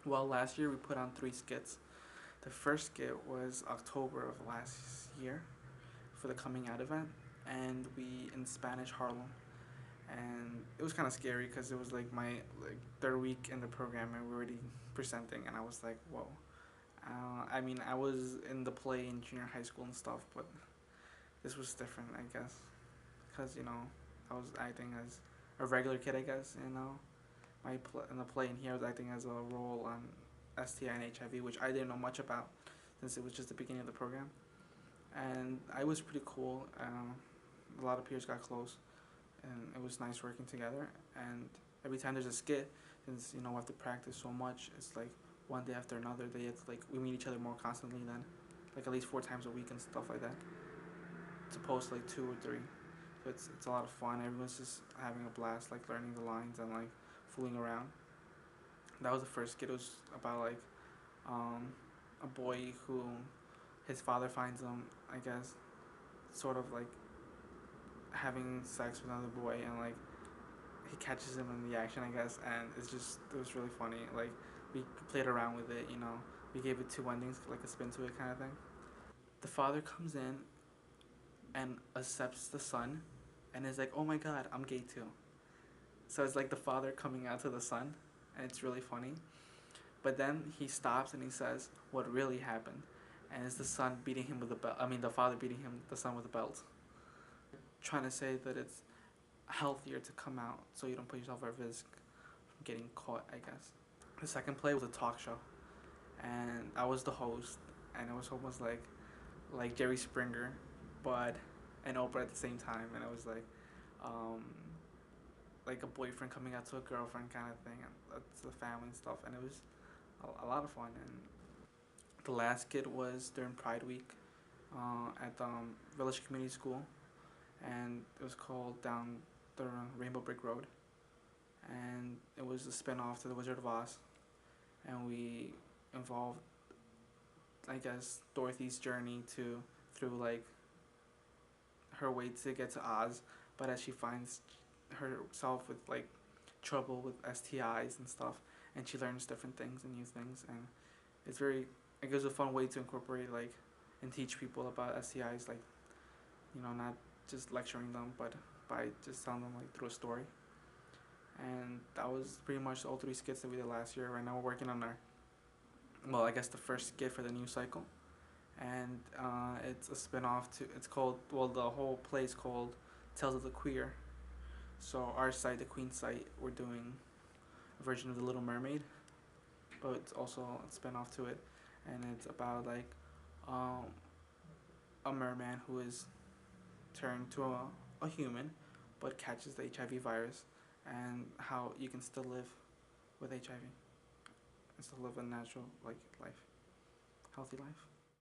Well, last year we put on 3 skits. The first skit was October of last year for the coming out event, and we in Spanish Harlem, and it was kind of scary because it was like my like third week in the program and we were already presenting, and I was like, whoa. I mean, I was in the play in junior high school and stuff, but this was different, I guess, because I was acting as a regular kid, I guess. In the play in here, I was acting as a role on STI and HIV, which I didn't know much about, since it was just the beginning of the program, and I was pretty cool. A lot of peers got close, and it was nice working together. And every time there's a skit, since we have to practice so much, it's like one day after another. They have to, like, we meet each other more constantly than like at least 4 times a week and stuff like that. As opposed to like 2 or 3. So it's a lot of fun. Everyone's just having a blast, like learning the lines and like fooling around. That was the first skit. It was about like um, a boy who his father finds him, I guess, sort of like having sex with another boy, and like he catches him in the action, I guess, and it was really funny. Like we played around with it, we gave it 2 endings, like a spin to it kind of thing. The father comes in and accepts the son, and is like, "Oh my God, I'm gay too." So it's like the father coming out to the son, and it's really funny. But then he stops and he says, "What really happened?" And it's the son beating him with a belt. I mean, the father beating the son with a belt, trying to say that it's healthier to come out so you don't put yourself at risk from getting caught, I guess. The second play was a talk show, and I was the host, and it was almost like Jerry Springer, but and Oprah at the same time, and it was um, like a boyfriend coming out to a girlfriend kind of thing, and that's the family and stuff, and it was a lot of fun. And the last skit was during Pride Week at the Village Community School, and it was called Down the Rainbow Brick Road, and it was a spin-off to The Wizard of Oz, and we involved, I guess, Dorothy's journey to through like her way to get to Oz, but as she finds herself with like trouble with STIs and stuff, and she learns different things and new things, and it's very it gives a fun way to incorporate like and teach people about STIs, like not just lecturing them, but by just telling them like through a story. And that was pretty much all 3 skits that we did last year. Right now we're working on our I guess the first skit for the new cycle, and it's a spin-off to it's called the whole play is called Tales of the Queer. So our site, the Queen site, we're doing a version of the Little Mermaid, but it's also a spin-off to it, and it's about like um, a merman who is turned to a human, but catches the HIV virus, and how you can still live with HIV and still live a natural like life, healthy life.